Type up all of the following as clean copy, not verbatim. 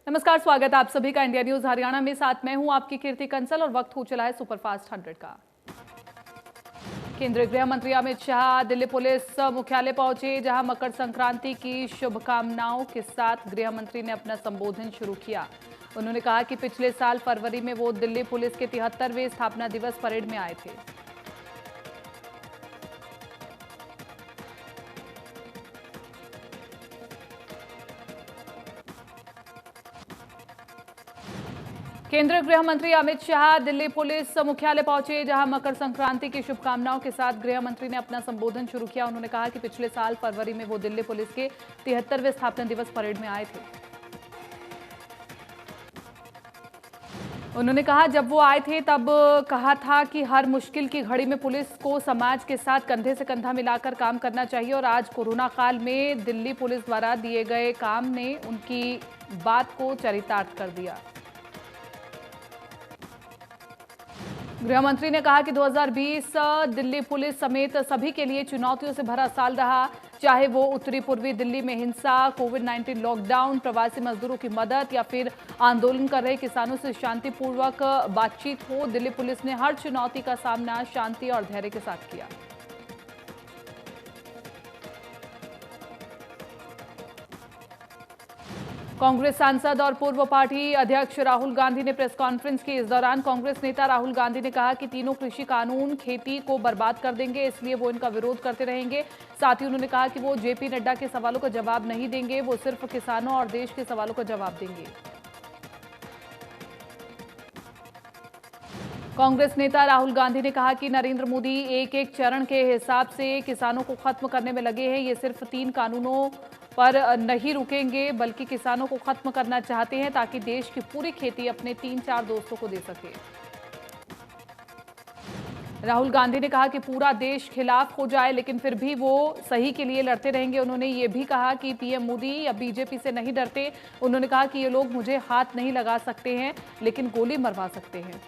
नमस्कार, स्वागत है आप सभी का इंडिया न्यूज हरियाणा में। साथ मैं हूं आपकी कीर्ति कंसल और वक्त हो चला है सुपरफास्ट 100 का। केंद्रीय गृह मंत्री अमित शाह दिल्ली पुलिस मुख्यालय पहुंचे, जहां मकर संक्रांति की शुभकामनाओं के साथ गृह मंत्री ने अपना संबोधन शुरू किया। उन्होंने कहा कि पिछले साल फरवरी में वो दिल्ली पुलिस के 73वें स्थापना दिवस परेड में आए थे। केंद्रीय गृह मंत्री अमित शाह दिल्ली पुलिस मुख्यालय पहुंचे, जहां मकर संक्रांति की शुभकामनाओं के साथ गृह मंत्री ने अपना संबोधन शुरू किया। उन्होंने कहा कि पिछले साल फरवरी में वो दिल्ली पुलिस के 73वें स्थापना दिवस परेड में आए थे। उन्होंने कहा जब वो आए थे तब कहा था कि हर मुश्किल की घड़ी में पुलिस को समाज के साथ कंधे से कंधा मिलाकर काम करना चाहिए, और आज कोरोना काल में दिल्ली पुलिस द्वारा दिए गए काम ने उनकी बात को चरितार्थ कर दिया। गृह मंत्री ने कहा कि 2020 दिल्ली पुलिस समेत सभी के लिए चुनौतियों से भरा साल रहा, चाहे वो उत्तरी पूर्वी दिल्ली में हिंसा, कोविड-19 लॉकडाउन, प्रवासी मजदूरों की मदद या फिर आंदोलन कर रहे किसानों से शांतिपूर्वक बातचीत हो। दिल्ली पुलिस ने हर चुनौती का सामना शांति और धैर्य के साथ किया। कांग्रेस सांसद और पूर्व पार्टी अध्यक्ष राहुल गांधी ने प्रेस कॉन्फ्रेंस की। इस दौरान कांग्रेस नेता राहुल गांधी ने कहा कि तीनों कृषि कानून खेती को बर्बाद कर देंगे, इसलिए वो इनका विरोध करते रहेंगे। साथ ही उन्होंने कहा कि वो जेपी नड्डा के सवालों का जवाब नहीं देंगे, वो सिर्फ किसानों और देश के सवालों का जवाब देंगे। कांग्रेस नेता राहुल गांधी ने कहा कि नरेंद्र मोदी एक एक चरण के हिसाब से किसानों को खत्म करने में लगे हैं। ये सिर्फ 3 कानूनों पर नहीं रुकेंगे, बल्कि किसानों को खत्म करना चाहते हैं ताकि देश की पूरी खेती अपने 3-4 दोस्तों को दे सके। राहुल गांधी ने कहा कि पूरा देश खिलाफ हो जाए लेकिन फिर भी वो सही के लिए लड़ते रहेंगे। उन्होंने ये भी कहा कि पीएम मोदी या बीजेपी से नहीं डरते। उन्होंने कहा कि ये लोग मुझे हाथ नहीं लगा सकते हैं लेकिन गोली मरवा सकते हैं।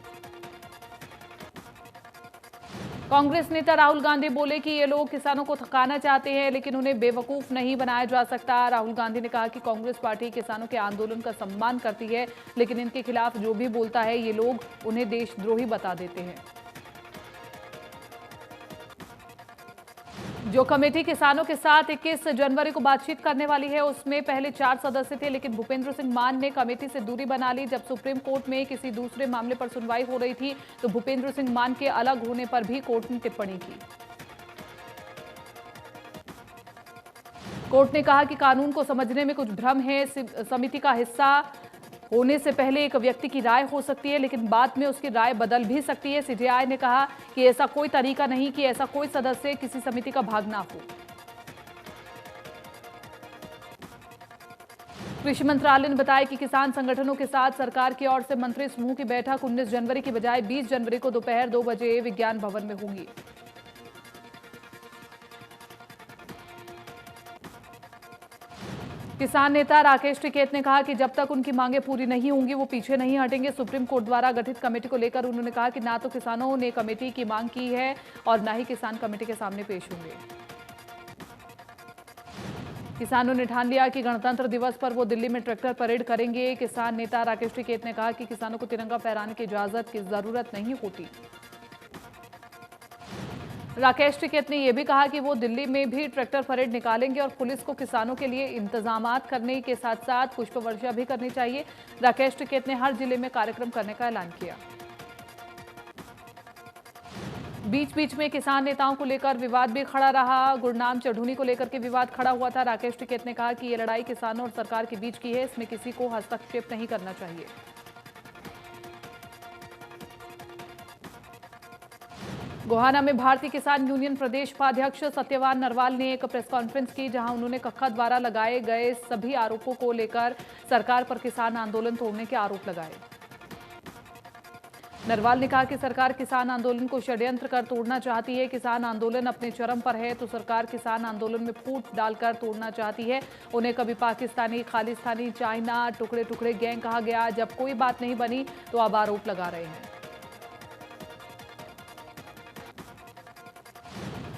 कांग्रेस नेता राहुल गांधी बोले कि ये लोग किसानों को थकाना चाहते हैं लेकिन उन्हें बेवकूफ नहीं बनाया जा सकता। राहुल गांधी ने कहा कि कांग्रेस पार्टी किसानों के आंदोलन का सम्मान करती है, लेकिन इनके खिलाफ जो भी बोलता है ये लोग उन्हें देशद्रोही बता देते हैं। जो कमेटी किसानों के साथ 21 जनवरी को बातचीत करने वाली है, उसमें पहले 4 सदस्य थे, लेकिन भूपेंद्र सिंह मान ने कमेटी से दूरी बना ली। जब सुप्रीम कोर्ट में किसी दूसरे मामले पर सुनवाई हो रही थी तो भूपेंद्र सिंह मान के अलग होने पर भी कोर्ट ने टिप्पणी की। कोर्ट ने कहा कि कानून को समझने में कुछ भ्रम है। समिति का हिस्सा होने से पहले एक व्यक्ति की राय हो सकती है, लेकिन बाद में उसकी राय बदल भी सकती है। सीजेआई ने कहा कि ऐसा कोई तरीका नहीं कि ऐसा कोई सदस्य किसी समिति का भाग ना हो। कृषि मंत्रालय ने बताया कि किसान संगठनों के साथ सरकार की ओर से मंत्री समूह की बैठक 19 जनवरी की बजाय 20 जनवरी को दोपहर 2 बजे विज्ञान भवन में होगी। किसान नेता राकेश टिकैत ने कहा कि जब तक उनकी मांगें पूरी नहीं होंगी वो पीछे नहीं हटेंगे। सुप्रीम कोर्ट द्वारा गठित कमेटी को लेकर उन्होंने कहा कि ना तो किसानों ने कमेटी की मांग की है और ना ही किसान कमेटी के सामने पेश होंगे। किसानों ने ठान लिया कि गणतंत्र दिवस पर वो दिल्ली में ट्रैक्टर परेड करेंगे। किसान नेता राकेश टिकैत ने कहा कि किसानों को तिरंगा फहराने की इजाजत की जरूरत नहीं होती। राकेश टिकैत ने यह भी कहा कि वो दिल्ली में भी ट्रैक्टर परेड निकालेंगे और पुलिस को किसानों के लिए इंतजामात करने के साथ साथ पुष्प वर्षा भी करनी चाहिए। राकेश टिकैत ने हर जिले में कार्यक्रम करने का ऐलान किया। बीच बीच में किसान नेताओं को लेकर विवाद भी खड़ा रहा। गुरनाम चढ़ूनी को लेकर के विवाद खड़ा हुआ था। राकेश टिकैत ने कहा कि ये लड़ाई किसानों और सरकार के बीच की है, इसमें किसी को हस्तक्षेप नहीं करना चाहिए। गोहाना में भारतीय किसान यूनियन प्रदेश उपाध्यक्ष सत्यवान नरवाल ने एक प्रेस कॉन्फ्रेंस की, जहां उन्होंने कक्का द्वारा लगाए गए सभी आरोपों को लेकर सरकार पर किसान आंदोलन तोड़ने के आरोप लगाए। नरवाल ने कहा कि सरकार किसान आंदोलन को षड्यंत्र कर तोड़ना चाहती है। किसान आंदोलन अपने चरम पर है तो सरकार किसान आंदोलन में फूट डालकर तोड़ना चाहती है। उन्हें कभी पाकिस्तानी, खालिस्तानी, चाइना, टुकड़े टुकड़े गैंग कहा गया। जब कोई बात नहीं बनी तो अब आरोप लगा रहे हैं।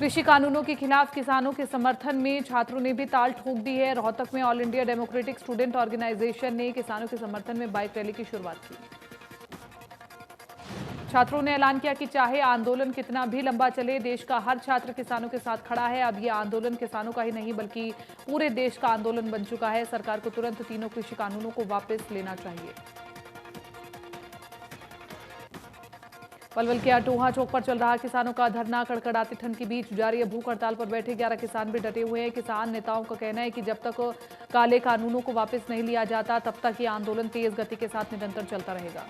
कृषि कानूनों के खिलाफ किसानों के समर्थन में छात्रों ने भी ताल ठोक दी है। रोहतक में All India Democratic Student Organisation ने किसानों के समर्थन में बाइक रैली की शुरुआत की। छात्रों ने ऐलान किया कि चाहे आंदोलन कितना भी लंबा चले, देश का हर छात्र किसानों के साथ खड़ा है। अब यह आंदोलन किसानों का ही नहीं बल्कि पूरे देश का आंदोलन बन चुका है। सरकार को तुरंत तीनों कृषि कानूनों को वापस लेना चाहिए। पलवल के अटोहा चौक पर चल रहा किसानों का धरना। कड़कड़ाती ठंड के बीच जारी है। भूख हड़ताल पर बैठे 11 किसान भी डटे हुए हैं। किसान नेताओं का कहना है कि जब तक काले कानूनों को वापस नहीं लिया जाता, तब तक ये आंदोलन तेज गति के साथ निरंतर चलता रहेगा।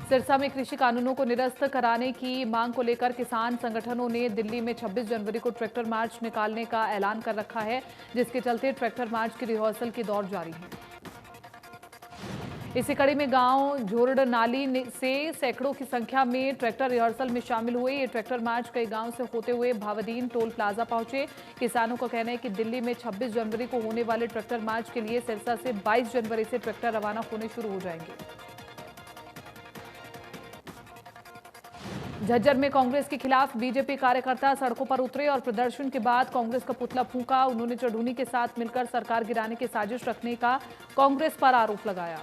सिरसा में कृषि कानूनों को निरस्त कराने की मांग को लेकर किसान संगठनों ने दिल्ली में 26 जनवरी को ट्रैक्टर मार्च निकालने का ऐलान कर रखा है, जिसके चलते ट्रैक्टर मार्च की रिहर्सल के दौर जारी है। इसी कड़ी में गांव झोरड नाली से सैकड़ों की संख्या में ट्रैक्टर रिहर्सल में शामिल हुए। ये ट्रैक्टर मार्च कई गांव से होते हुए भावदीन टोल प्लाजा पहुंचे। किसानों का कहना है कि दिल्ली में 26 जनवरी को होने वाले ट्रैक्टर मार्च के लिए सिरसा से 22 जनवरी से ट्रैक्टर रवाना होने शुरू हो जाएंगे। झज्जर में कांग्रेस के खिलाफ बीजेपी कार्यकर्ता सड़कों पर उतरे और प्रदर्शन के बाद कांग्रेस का पुतला फूंका। उन्होंने चढ़ूनी के साथ मिलकर सरकार गिराने की साजिश रखने का कांग्रेस पर आरोप लगाया।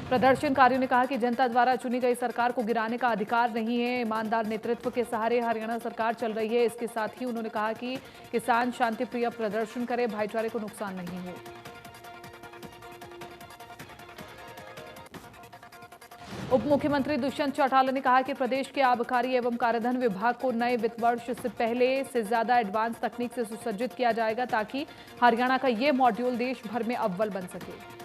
प्रदर्शनकारियों ने कहा कि जनता द्वारा चुनी गई सरकार को गिराने का अधिकार नहीं है। ईमानदार नेतृत्व के सहारे हरियाणा सरकार चल रही है। इसके साथ ही उन्होंने कहा कि किसान शांतिप्रिय प्रदर्शन करे, भाईचारे को नुकसान नहीं हो। उप मुख्यमंत्री दुष्यंत चौटाला ने कहा कि प्रदेश के आबकारी एवं कार्यधन विभाग को नए वित्त वर्ष से पहले से ज्यादा एडवांस तकनीक से सुसज्जित किया जाएगा, ताकि हरियाणा का ये मॉड्यूल देश भर में अव्वल बन सके।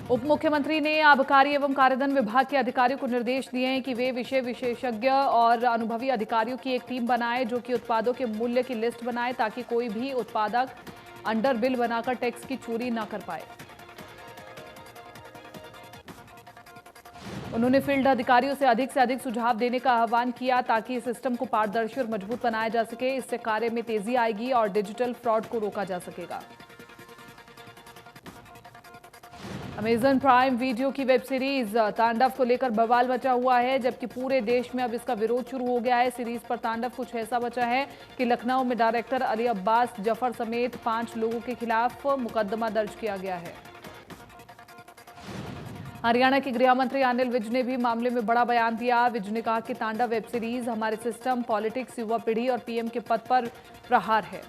उप मुख्यमंत्री ने आबकारी एवं कार्यधन विभाग के अधिकारियों को निर्देश दिए हैं कि वे विषय विशेषज्ञ और अनुभवी अधिकारियों की एक टीम बनाएं, जो कि उत्पादों के मूल्य की लिस्ट बनाए, ताकि कोई भी उत्पादक अंडर बिल बनाकर टैक्स की चोरी न कर पाए। उन्होंने फील्ड अधिकारियों से अधिक सुझाव देने का आह्वान किया, ताकि इस सिस्टम को पारदर्शी और मजबूत बनाया जा सके। इससे कार्य में तेजी आएगी और डिजिटल फ्रॉड को रोका जा सकेगा। अमेजन प्राइम वीडियो की वेब सीरीज तांडव को लेकर बवाल मचा हुआ है, जबकि पूरे देश में अब इसका विरोध शुरू हो गया है। सीरीज पर तांडव कुछ ऐसा बचा है कि लखनऊ में डायरेक्टर अली अब्बास जफर समेत 5 लोगों के खिलाफ मुकदमा दर्ज किया गया है। हरियाणा के गृह मंत्री अनिल विज ने भी मामले में बड़ा बयान दिया। विज ने कहा कि तांडव वेब सीरीज हमारे सिस्टम, पॉलिटिक्स, युवा पीढ़ी और पीएम के पद पर प्रहार है।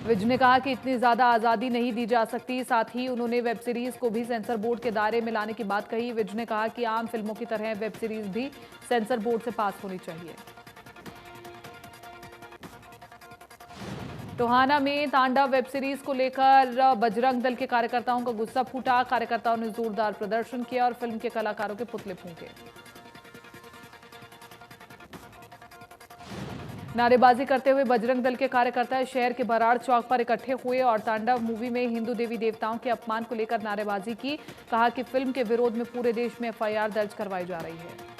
विज ने कहा कि इतनी ज्यादा आजादी नहीं दी जा सकती। साथ ही उन्होंने वेब सीरीज को भी सेंसर बोर्ड के दायरे में लाने की बात कही। विज ने कहा कि आम फिल्मों की तरह वेब सीरीज भी सेंसर बोर्ड से पास होनी चाहिए। टोहाना में तांडव वेब सीरीज को लेकर बजरंग दल के कार्यकर्ताओं का गुस्सा फूटा। कार्यकर्ताओं ने जोरदार प्रदर्शन किया और फिल्म के कलाकारों के पुतले फूंके। नारेबाजी करते हुए बजरंग दल के कार्यकर्ता शहर के बराड़ चौक पर इकट्ठे हुए और तांडव मूवी में हिंदू देवी देवताओं के अपमान को लेकर नारेबाजी की। कहा कि फिल्म के विरोध में पूरे देश में एफआईआर दर्ज करवाई जा रही है।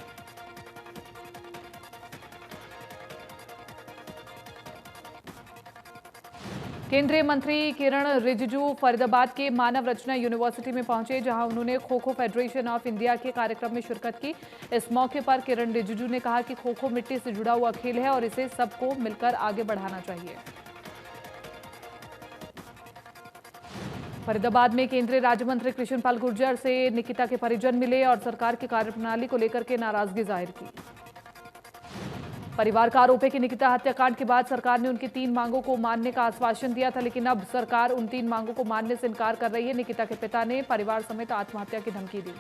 केंद्रीय मंत्री किरण रिजिजू फरीदाबाद के मानव रचना यूनिवर्सिटी में पहुंचे, जहां उन्होंने kho kho federation of India के कार्यक्रम में शिरकत की। इस मौके पर किरण रिजिजू ने कहा कि खो खो मिट्टी से जुड़ा हुआ खेल है और इसे सबको मिलकर आगे बढ़ाना चाहिए। फरीदाबाद में केंद्रीय राज्य मंत्री कृष्णपाल गुर्जर से निकिता के परिजन मिले और सरकार की कार्यप्रणाली को लेकर के नाराजगी जाहिर की। परिवार का आरोप है कि निकिता हत्याकांड के बाद सरकार ने उनकी 3 मांगों को मानने का आश्वासन दिया था, लेकिन अब सरकार उन 3 मांगों को मानने से इनकार कर रही है। निकिता के पिता ने परिवार समेत आत्महत्या की धमकी दी।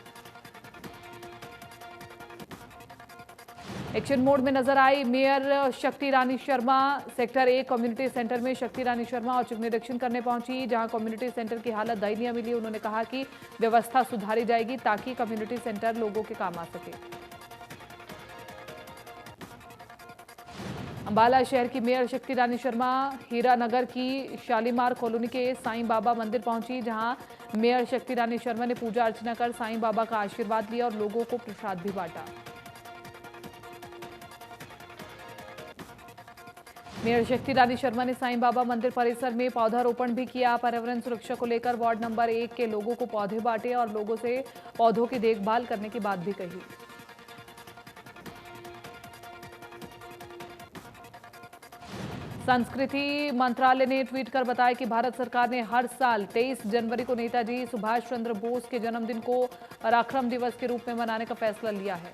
एक्शन मोड में नजर आई मेयर शक्ति रानी शर्मा। सेक्टर 1 कम्युनिटी सेंटर में शक्ति रानी शर्मा औचक निरीक्षण करने पहुंची, जहां कम्युनिटी सेंटर की हालत दयनीय मिली। उन्होंने कहा कि व्यवस्था सुधारी जाएगी ताकि कम्युनिटी सेंटर लोगों के काम आ सके। अंबाला शहर की मेयर शक्ति रानी शर्मा हीरानगर की शालीमार कॉलोनी के साईं बाबा मंदिर पहुंची, जहां मेयर शक्ति रानी शर्मा ने पूजा अर्चना कर साईं बाबा का आशीर्वाद लिया और लोगों को प्रसाद भी बांटा। मेयर शक्ति रानी शर्मा ने साईं बाबा मंदिर परिसर में पौधारोपण भी किया। पर्यावरण सुरक्षा को लेकर वार्ड नंबर 1 के लोगों को पौधे बांटे और लोगों से पौधों की देखभाल करने की बात भी कही। संस्कृति मंत्रालय ने ट्वीट कर बताया कि भारत सरकार ने हर साल 23 जनवरी को नेताजी सुभाष चंद्र बोस के जन्मदिन को पराक्रम दिवस के रूप में मनाने का फैसला लिया है।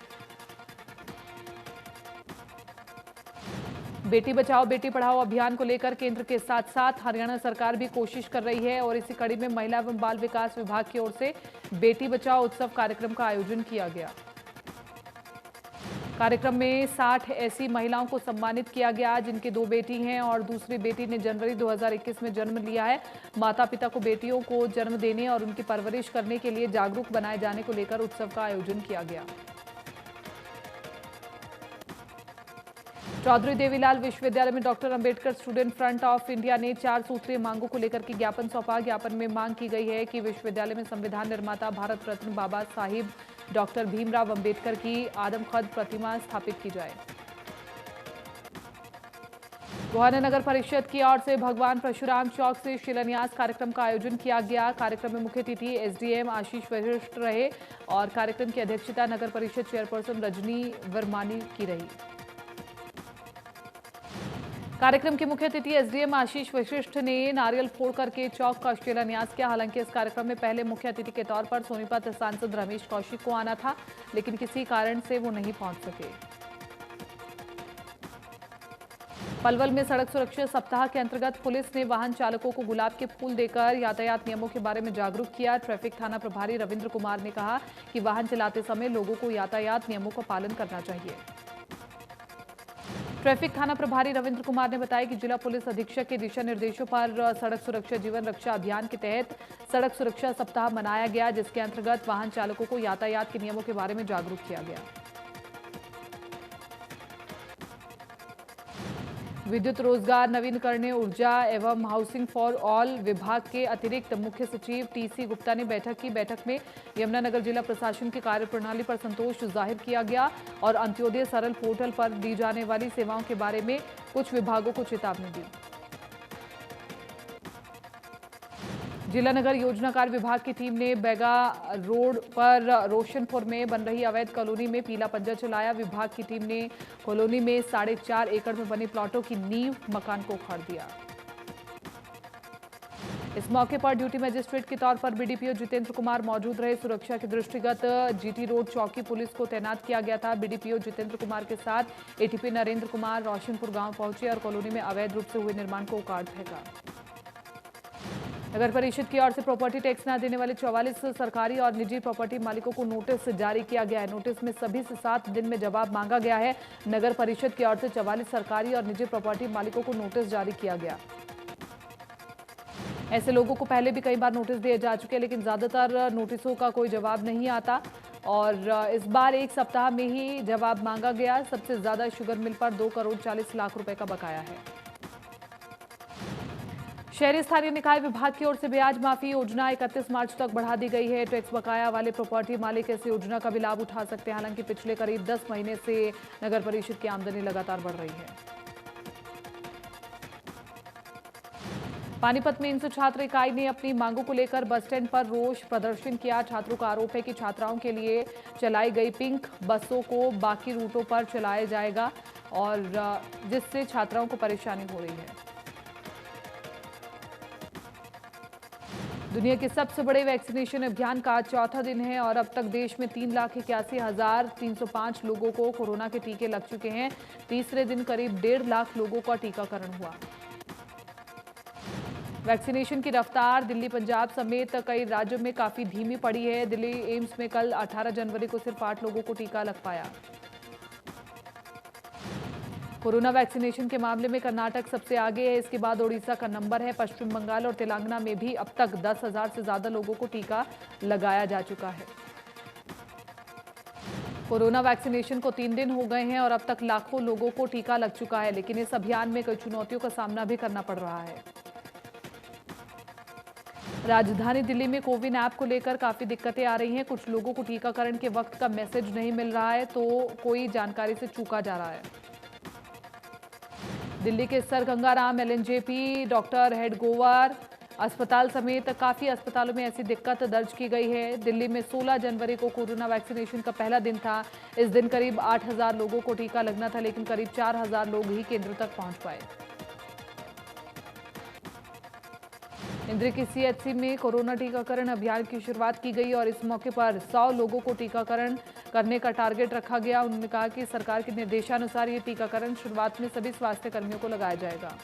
बेटी बचाओ बेटी पढ़ाओ अभियान को लेकर केंद्र के साथ साथ हरियाणा सरकार भी कोशिश कर रही है और इसी कड़ी में महिला एवं बाल विकास विभाग की ओर से बेटी बचाओ उत्सव कार्यक्रम का आयोजन किया गया। कार्यक्रम में 60 ऐसी महिलाओं को सम्मानित किया गया जिनकी 2 बेटी हैं और दूसरी बेटी ने जनवरी 2021 में जन्म लिया है। माता पिता को बेटियों को जन्म देने और उनकी परवरिश करने के लिए जागरूक बनाए जाने को लेकर उत्सव का आयोजन किया गया। चौधरी देवीलाल विश्वविद्यालय में doctor Ambedkar student front of India ने 4 सूत्रीय मांगों को लेकर के ज्ञापन सौंपा। ज्ञापन में मांग की गई है कि विश्वविद्यालय में संविधान निर्माता भारत रत्न बाबा साहिब डॉक्टर भीमराव अंबेडकर की आदमकद प्रतिमा स्थापित की जाए। गोहाना नगर परिषद की ओर से भगवान परशुराम चौक से शिलान्यास कार्यक्रम का आयोजन किया गया। कार्यक्रम में मुख्य अतिथि एसडीएम आशीष वशिष्ठ रहे और कार्यक्रम की अध्यक्षता नगर परिषद चेयरपर्सन रजनी वर्मानी की रही। कार्यक्रम के मुख्य अतिथि एसडीएम आशीष वशिष्ठ ने नारियल फोड़ करके चौक का शिलान्यास किया। हालांकि इस कार्यक्रम में पहले मुख्य अतिथि के तौर पर सोनीपत सांसद रमेश कौशिक को आना था, लेकिन किसी कारण से वो नहीं पहुंच सके। पलवल में सड़क सुरक्षा सप्ताह के अंतर्गत पुलिस ने वाहन चालकों को गुलाब के फूल देकर यातायात नियमों के बारे में जागरूक किया। ट्रैफिक थाना प्रभारी रविंद्र कुमार ने कहा कि वाहन चलाते समय लोगों को यातायात नियमों का पालन करना चाहिए। ट्रैफिक थाना प्रभारी रविंद्र कुमार ने बताया कि जिला पुलिस अधीक्षक के दिशा निर्देशों पर सड़क सुरक्षा जीवन रक्षा अभियान के तहत सड़क सुरक्षा सप्ताह मनाया गया, जिसके अंतर्गत वाहन चालकों को यातायात के नियमों के बारे में जागरूक किया गया। विद्युत रोजगार नवीनकरणीय ऊर्जा एवं हाउसिंग फॉर ऑल विभाग के अतिरिक्त मुख्य सचिव टीसी गुप्ता ने बैठक की। बैठक में यमुनानगर जिला प्रशासन की कार्यप्रणाली पर संतोष जाहिर किया गया और अंत्योदय सरल पोर्टल पर दी जाने वाली सेवाओं के बारे में कुछ विभागों को चेतावनी दी। जिला नगर योजनाकार विभाग की टीम ने बैगा रोड पर रोशनपुर में बन रही अवैध कॉलोनी में पीला पंजा चलाया। विभाग की टीम ने कॉलोनी में 4.5 एकड़ में बने प्लॉटों की नींव मकान को उखाड़ दिया। इस मौके पर ड्यूटी मजिस्ट्रेट के तौर पर बीडीपीओ जितेंद्र कुमार मौजूद रहे। सुरक्षा के दृष्टिगत जीटी रोड चौकी पुलिस को तैनात किया गया था। बीडीपीओ जितेंद्र कुमार के साथ एटीपी नरेंद्र कुमार रोशनपुर गांव पहुंचे और कॉलोनी में अवैध रूप से हुए निर्माण को उखाड़ फेंका। नगर परिषद की ओर से प्रॉपर्टी टैक्स न देने वाले 44 सरकारी और निजी प्रॉपर्टी मालिकों को नोटिस जारी किया गया है। नोटिस में सभी से 7 दिन में जवाब मांगा गया है। नगर परिषद की ओर से 44 सरकारी और निजी प्रॉपर्टी मालिकों को नोटिस जारी किया गया। ऐसे लोगों को पहले भी कई बार नोटिस दिए जा चुके हैं, लेकिन ज्यादातर नोटिसों का कोई जवाब नहीं आता और इस बार 1 सप्ताह में ही जवाब मांगा गया। सबसे ज्यादा शुगर मिल पर 2 करोड़ 40 लाख रुपए का बकाया है। शहरी स्थानीय निकाय विभाग की ओर से ब्याज माफी योजना 31 मार्च तक बढ़ा दी गई है। टैक्स बकाया वाले प्रॉपर्टी मालिक इस योजना का भी लाभ उठा सकते हैं। हालांकि पिछले करीब 10 महीने से नगर परिषद की आमदनी लगातार बढ़ रही है। पानीपत में इंसु छात्र इकाई ने अपनी मांगों को लेकर बस स्टैंड पर रोष प्रदर्शन किया। छात्रों का आरोप है कि छात्राओं के लिए चलाई गई पिंक बसों को बाकी रूटों पर चलाया जाएगा और जिससे छात्राओं को परेशानी हो रही है। दुनिया के सबसे बड़े वैक्सीनेशन अभियान का आज चौथा दिन है और अब तक देश में 3,81,305 लोगों को कोरोना के टीके लग चुके हैं। तीसरे दिन करीब 1.5 लाख लोगों का टीकाकरण हुआ। वैक्सीनेशन की रफ्तार दिल्ली, पंजाब समेत कई राज्यों में काफी धीमी पड़ी है। दिल्ली एम्स में कल 18 जनवरी को सिर्फ 8 लोगों को टीका लग पाया। कोरोना वैक्सीनेशन के मामले में कर्नाटक सबसे आगे है। इसके बाद ओडिशा का नंबर है। पश्चिम बंगाल और तेलंगाना में भी अब तक 10,000 से ज्यादा लोगों को टीका लगाया जा चुका है। कोरोना वैक्सीनेशन को 3 दिन हो गए हैं और अब तक लाखों लोगों को टीका लग चुका है, लेकिन इस अभियान में कई चुनौतियों का सामना भी करना पड़ रहा है। राजधानी दिल्ली में कोविन ऐप को लेकर काफी दिक्कतें आ रही हैं। कुछ लोगों को टीकाकरण के वक्त का मैसेज नहीं मिल रहा है तो कोई जानकारी से चूका जा रहा है। दिल्ली के सर गंगाराम एलएनजेपी डॉक्टर हेडगोवर अस्पताल समेत काफी अस्पतालों में ऐसी दिक्कत दर्ज की गई है। दिल्ली में 16 जनवरी को कोरोना वैक्सीनेशन का पहला दिन था। इस दिन करीब 8,000 लोगों को टीका लगना था, लेकिन करीब 4,000 लोग ही केंद्र तक पहुंच पाए। इंदिरा की सीएचसी में कोरोना टीकाकरण अभियान की शुरुआत की गई और इस मौके पर 100 लोगों को टीकाकरण करने का टारगेट रखा गया। उन्होंने कहा कि सरकार के निर्देशानुसार ये टीकाकरण शुरुआत में सभी स्वास्थ्य कर्मियों को लगाया जाएगा।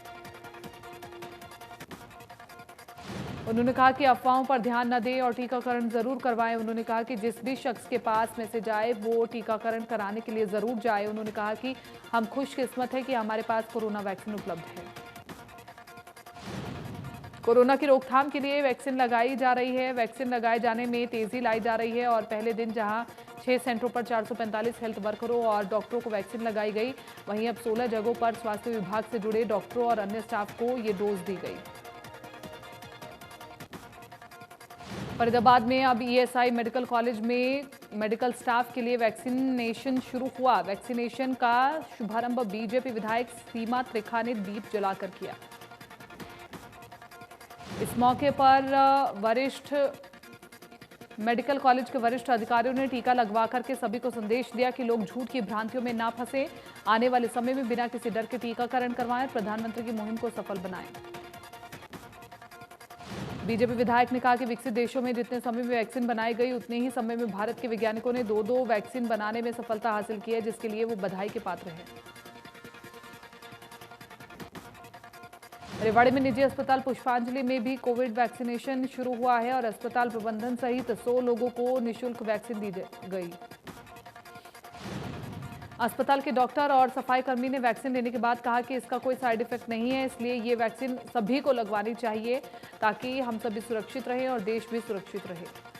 उन्होंने कहा कि अफवाहों पर ध्यान न दें और टीकाकरण जरूर करवाएं। उन्होंने कहा कि जिस भी शख्स के पास मैसेज आए वो टीकाकरण कराने के लिए जरूर जाए। उन्होंने कहा कि हम खुशकिस्मत है कि हमारे पास कोरोना वैक्सीन उपलब्ध है। कोरोना की रोकथाम के लिए वैक्सीन लगाई जा रही है। वैक्सीन लगाए जाने में तेजी लाई जा रही है और पहले दिन जहां 6 सेंटरों पर 445 हेल्थ वर्करों और डॉक्टरों को वैक्सीन लगाई गई, वहीं अब 16 जगहों पर स्वास्थ्य विभाग से जुड़े डॉक्टरों और अन्य स्टाफ को ये डोज दी गई। फरीदाबाद में अब ईएसआई मेडिकल कॉलेज में मेडिकल स्टाफ के लिए वैक्सीनेशन शुरू हुआ। वैक्सीनेशन का शुभारंभ बीजेपी विधायक सीमा त्रिखा ने दीप जलाकर किया। इस मौके पर वरिष्ठ मेडिकल कॉलेज के वरिष्ठ अधिकारियों ने टीका लगवा करके सभी को संदेश दिया कि लोग झूठ की भ्रांतियों में ना फंसे, आने वाले समय में बिना किसी डर के टीकाकरण करवाएं, प्रधानमंत्री की मुहिम को सफल बनाएं। बीजेपी विधायक ने कहा कि विकसित देशों में जितने समय में वैक्सीन बनाई गई, उतने ही समय में भारत के वैज्ञानिकों ने दो वैक्सीन बनाने में सफलता हासिल की है, जिसके लिए वो बधाई के पात्र हैं। रेवाड़ी में निजी अस्पताल पुष्पांजलि में भी कोविड वैक्सीनेशन शुरू हुआ है और अस्पताल प्रबंधन सहित 100 लोगों को निःशुल्क वैक्सीन दी गई। अस्पताल के डॉक्टर और सफाई कर्मी ने वैक्सीन लेने के बाद कहा कि इसका कोई साइड इफेक्ट नहीं है, इसलिए ये वैक्सीन सभी को लगवानी चाहिए ताकि हम सभी सुरक्षित रहें और देश भी सुरक्षित रहे।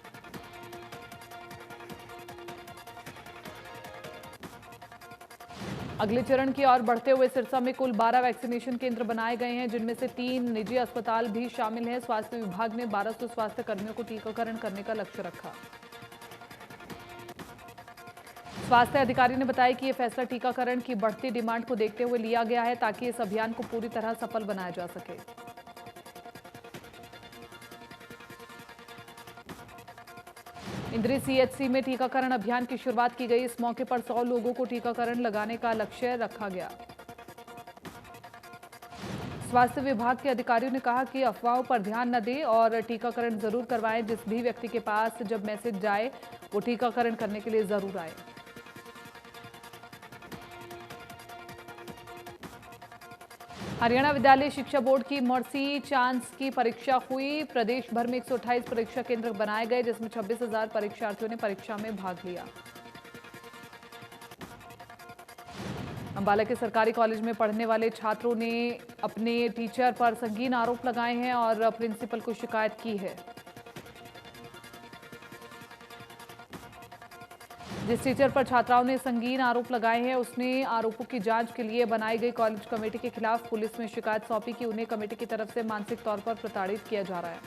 अगले चरण की ओर बढ़ते हुए सिरसा में कुल 12 वैक्सीनेशन केंद्र बनाए गए हैं, जिनमें से 3 निजी अस्पताल भी शामिल हैं। स्वास्थ्य विभाग ने 1200 स्वास्थ्य कर्मियों को टीकाकरण करने का लक्ष्य रखा। स्वास्थ्य अधिकारी ने बताया कि यह फैसला टीकाकरण की बढ़ती डिमांड को देखते हुए लिया गया है ताकि इस अभियान को पूरी तरह सफल बनाया जा सके। इंदिरा सीएचसी में टीकाकरण अभियान की शुरुआत की गई। इस मौके पर 100 लोगों को टीकाकरण लगाने का लक्ष्य रखा गया। स्वास्थ्य विभाग के अधिकारियों ने कहा कि अफवाहों पर ध्यान न दें और टीकाकरण जरूर करवाएं। जिस भी व्यक्ति के पास जब मैसेज जाए वो टीकाकरण करने के लिए जरूर आए। हरियाणा विद्यालय शिक्षा बोर्ड की मर्सी चांस की परीक्षा हुई। प्रदेश भर में 128 परीक्षा केंद्र बनाए गए, जिसमें 26,000 परीक्षार्थियों ने परीक्षा में भाग लिया। अंबाला के सरकारी कॉलेज में पढ़ने वाले छात्रों ने अपने टीचर पर संगीन आरोप लगाए हैं और प्रिंसिपल को शिकायत की है। जिस टीचर पर छात्राओं ने संगीन आरोप लगाए हैं, उसने आरोपों की जांच के लिए बनाई गई कॉलेज कमेटी के खिलाफ पुलिस में शिकायत सौंपी कि उन्हें कमेटी की तरफ से मानसिक तौर पर प्रताड़ित किया जा रहा है।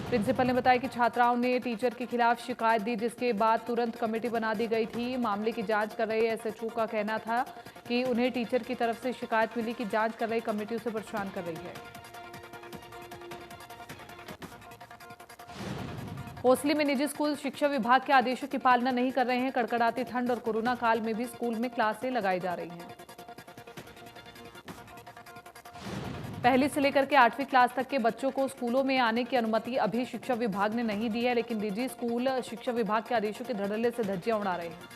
प्रिंसिपल ने बताया कि छात्राओं ने टीचर के खिलाफ शिकायत दी, जिसके बाद तुरंत कमेटी बना दी गई थी। मामले की जांच कर रहे एसएचओ का कहना था कि उन्हें टीचर की तरफ से शिकायत मिली कि जांच कर रही कमेटी उसे परेशान कर रही है। कोसली में निजी स्कूल शिक्षा विभाग के आदेशों की पालना नहीं कर रहे हैं। कड़कड़ाती ठंड और कोरोना काल में भी स्कूल में क्लासें लगाई जा रही हैं। पहली से लेकर के 8वीं क्लास तक के बच्चों को स्कूलों में आने की अनुमति अभी शिक्षा विभाग ने नहीं दी है, लेकिन निजी स्कूल शिक्षा विभाग के आदेशों के धड़ल्ले से धज्जियां उड़ा रहे हैं।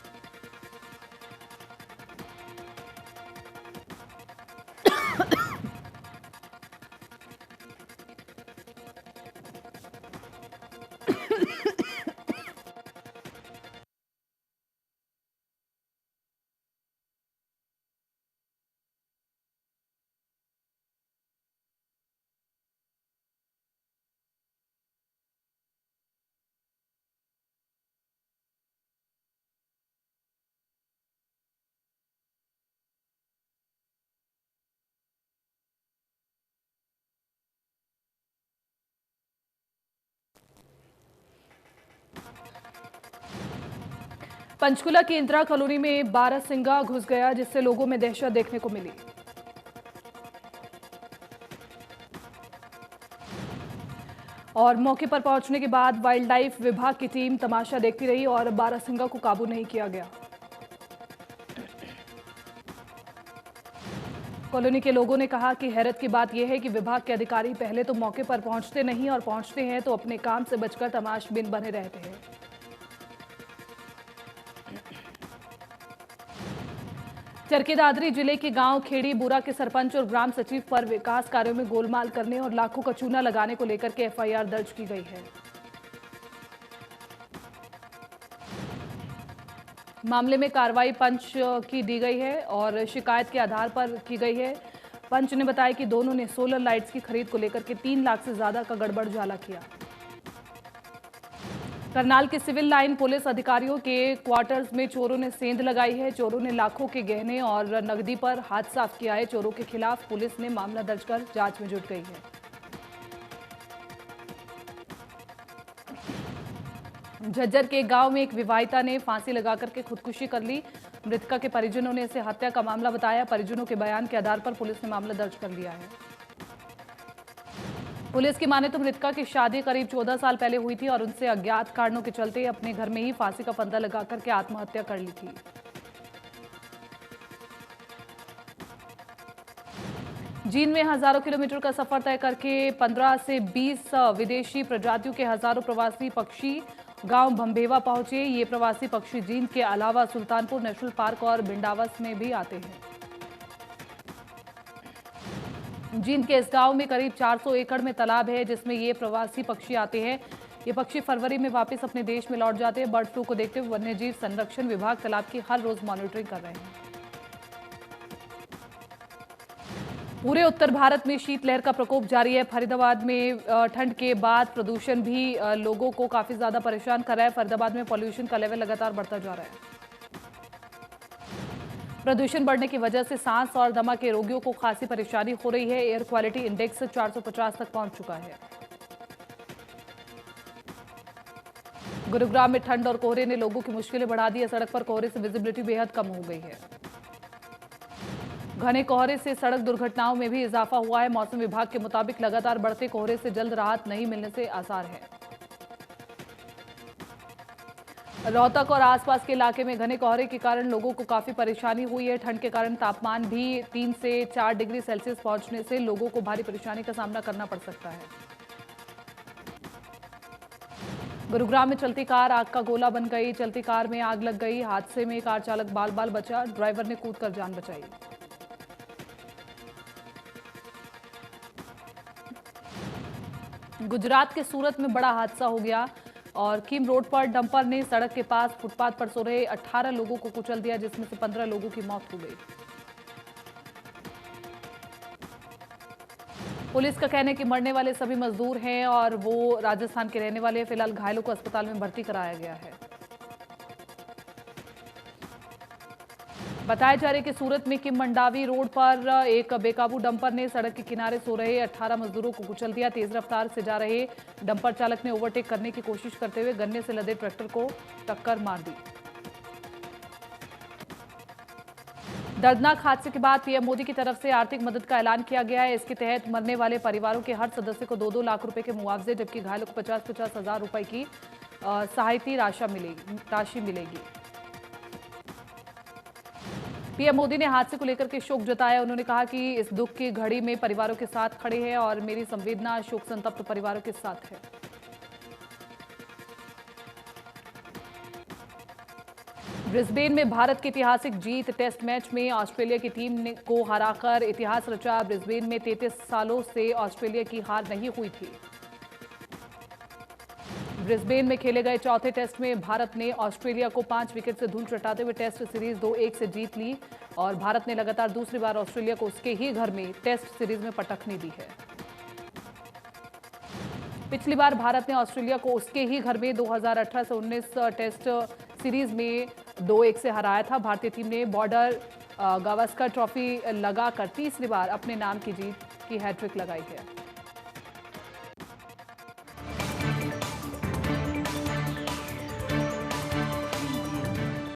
पंचकुला की इंदिरा कॉलोनी में बारहसिंगा घुस गया, जिससे लोगों में दहशत देखने को मिली। और मौके पर पहुंचने के बाद वाइल्ड लाइफ विभाग की टीम तमाशा देखती रही और बारहसिंगा को काबू नहीं किया गया। कॉलोनी के लोगों ने कहा कि हैरत की बात यह है कि विभाग के अधिकारी पहले तो मौके पर पहुंचते नहीं और पहुंचते हैं तो अपने काम से बचकर तमाशबीन बने रहते हैं। चरखी दादरी जिले के गांव खेड़ी बुरा के सरपंच और ग्राम सचिव पर विकास कार्यों में गोलमाल करने और लाखों का चूना लगाने को लेकर के एफआईआर दर्ज की गई है। मामले में कार्रवाई पंच की दी गई है और शिकायत के आधार पर की गई है। पंच ने बताया कि दोनों ने सोलर लाइट्स की खरीद को लेकर के 3 लाख से ज्यादा का गड़बड़झाला किया। करनाल के सिविल लाइन पुलिस अधिकारियों के क्वार्टर्स में चोरों ने सेंध लगाई है। चोरों ने लाखों के गहने और नकदी पर हाथ साफ किया है। चोरों के खिलाफ पुलिस ने मामला दर्ज कर जांच में जुट गई है। झज्जर के गांव में एक विवाहिता ने फांसी लगाकर के खुदकुशी कर ली। मृतका के परिजनों ने इसे हत्या का मामला बताया। परिजनों के बयान के आधार पर पुलिस ने मामला दर्ज कर लिया है। पुलिस की माने तो मृतका की शादी करीब 14 साल पहले हुई थी और उनसे अज्ञात कारणों के चलते अपने घर में ही फांसी का फंदा लगाकर के आत्महत्या कर ली थी। चीन में हजारों किलोमीटर का सफर तय करके 15 से 20 विदेशी प्रजातियों के हजारों प्रवासी पक्षी गांव भंभेवा पहुंचे। ये प्रवासी पक्षी जींद के अलावा सुल्तानपुर नेशनल पार्क और भिंडावस में भी आते हैं। जींद के इस गांव में करीब 400 एकड़ में तालाब है जिसमें ये प्रवासी पक्षी आते हैं। ये पक्षी फरवरी में वापस अपने देश में लौट जाते हैं। बर्ड फ्लू को देखते हुए वन्यजीव संरक्षण विभाग तालाब की हर रोज मॉनिटरिंग कर रहे हैं। पूरे उत्तर भारत में शीतलहर का प्रकोप जारी है। फरीदाबाद में ठंड के बाद प्रदूषण भी लोगों को काफी ज्यादा परेशान कर रहा है। फरीदाबाद में पॉल्यूशन का लेवल लगातार बढ़ता जा रहा है। प्रदूषण बढ़ने की वजह से सांस और दमा के रोगियों को खासी परेशानी हो रही है। एयर क्वालिटी इंडेक्स 450 तक पहुंच चुका है। गुरुग्राम में ठंड और कोहरे ने लोगों की मुश्किलें बढ़ा दी है। सड़क पर कोहरे से विजिबिलिटी बेहद कम हो गई है। घने कोहरे से सड़क दुर्घटनाओं में भी इजाफा हुआ है। मौसम विभाग के मुताबिक लगातार बढ़ते कोहरे से जल्द राहत नहीं मिलने से आसार है। रोहतक और आसपास के इलाके में घने कोहरे के कारण लोगों को काफी परेशानी हुई है। ठंड के कारण तापमान भी 3 से 4 डिग्री सेल्सियस पहुंचने से लोगों को भारी परेशानी का सामना करना पड़ सकता है। गुरुग्राम में चलती कार आग का गोला बन गई। चलती कार में आग लग गई। हादसे में कार चालक बाल बाल बचा। ड्राइवर ने कूदकर जान बचाई। गुजरात के सूरत में बड़ा हादसा हो गया और किम रोड पर डंपर ने सड़क के पास फुटपाथ पर सो रहे 18 लोगों को कुचल दिया, जिसमें से 15 लोगों की मौत हो गई। पुलिस का कहना है कि मरने वाले सभी मजदूर हैं और वो राजस्थान के रहने वाले हैं। फिलहाल घायलों को अस्पताल में भर्ती कराया गया है। बताया जा रहा है कि सूरत में किम मंडावी रोड पर एक बेकाबू डंपर ने सड़क के किनारे सो रहे 18 मजदूरों को कुचल दिया। तेज रफ्तार से जा रहे डंपर चालक ने ओवरटेक करने की कोशिश करते हुए गन्ने से लदे ट्रैक्टर को टक्कर मार दी। दर्दनाक हादसे के बाद पीएम मोदी की तरफ से आर्थिक मदद का ऐलान किया गया है। इसके तहत मरने वाले परिवारों के हर सदस्य को 2-2 लाख रुपए के मुआवजे, जबकि घायलों को 50-50 हजार रुपए की सहायता राशि मिलेगी। पीएम मोदी ने हादसे को लेकर के शोक जताया। उन्होंने कहा कि इस दुख की घड़ी में परिवारों के साथ खड़े हैं और मेरी संवेदना शोक संतप्त परिवारों के साथ है। ब्रिस्बेन में भारत की ऐतिहासिक जीत। टेस्ट मैच में ऑस्ट्रेलिया की टीम को हराकर इतिहास रचा। ब्रिस्बेन में 33 सालों से ऑस्ट्रेलिया की हार नहीं हुई थी। ब्रिस्बेन में खेले गए चौथे टेस्ट में भारत ने ऑस्ट्रेलिया को 5 विकेट से धूल चटाते हुए टेस्ट सीरीज 2-1 से जीत ली और भारत ने लगातार दूसरी बार ऑस्ट्रेलिया को उसके ही घर में टेस्ट सीरीज में पटकनी दी है। पिछली बार भारत ने ऑस्ट्रेलिया को उसके ही घर में 2018 से 19 टेस्ट सीरीज में 2-1 से हराया था। भारतीय टीम ने बॉर्डर गावस्कर ट्रॉफी लगाकर तीसरी बार अपने नाम की जीत की हैट्रिक लगाई है।